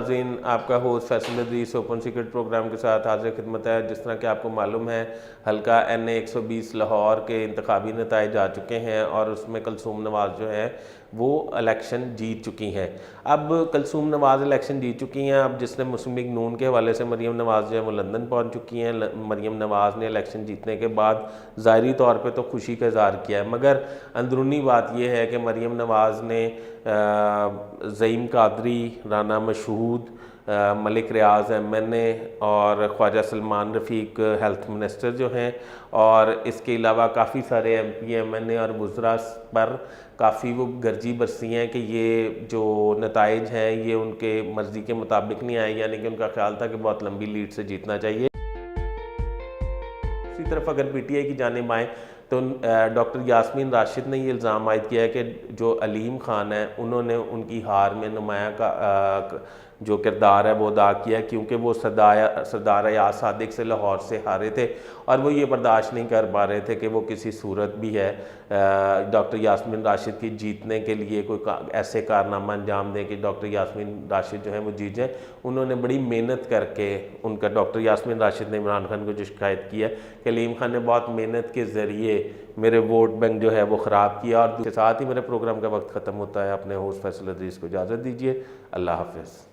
नाज़रीन, आपका host Faisal Adrees open secret programme के साथ हाजिर खिदमत है। जिस तरह कि आपको मालूम है, हल्का NA 120 लाहौर के इंतखाबी नताइज आ चुके हैं और उसमें कलसूम नवाज़ जो है वो इलेक्शन जीत चुकी हैं। अब कलसूम नवाज़ इलेक्शन जीत चुकी हैं। अब जिसने मुस्लिम लीग नून के हवाले से मरीम नवाज़ जो है वो लंदन पहुंच चुकी हैं। मरीम नवाज़ ने इलेक्शन जीतने के बाद ज़ाहिरी तौर पे तो खुशी का इज़हार किया है, मगर अंदरूनी बात यह है कि मरीम नवाज़ ने ज़ईम कादरी, राना मशहूद, मलिक रियाज MNA और ख्वाजा सलमान रफ़ीक हेल्थ मिनिस्टर जो हैं, और इसके अलावा काफ़ी सारे MP MNA और वज़रा पर काफ़ी वो गर्जी बरसी हैं कि ये जो नताइज हैं ये उनके मर्ज़ी के मुताबिक नहीं आए, यानी कि उनका ख्याल था कि बहुत लंबी लीड से जीतना चाहिए। दूसरी तरफ अगर PTI की जानिब आएँ तो डॉक्टर यास्मीन राशिद ने ये इल्ज़ाम आयद किया है कि जो अलीम ख़ान है उन्होंने उनकी हार में नुमाया का जो किरदार है वो अदा किया, क्योंकि वो सरदार अयाज सादिक से लाहौर से हारे थे और वो ये बर्दाश्त नहीं कर पा रहे थे कि वो किसी सूरत भी है डॉक्टर यास्मीन राशिद की जीतने के लिए कोई ऐसे कारनामा अंजाम दें कि डॉक्टर यास्मीन राशिद जो है वो जीत जाएँ। उन्होंने बड़ी मेहनत करके उनका डॉक्टर यास्मीन राशिद ने इमरान खान को जो शिकायत की है कि अलीम खान ने बहुत मेहनत के ज़रिए मेरे वोट बैंक जो है वो ख़राब किया। और के साथ ही मेरे प्रोग्राम का वक्त ख़त्म होता है। अपने होस्ट फैसल अदरीस को इजाज़त दीजिए। अल्लाह हाफ़िज़।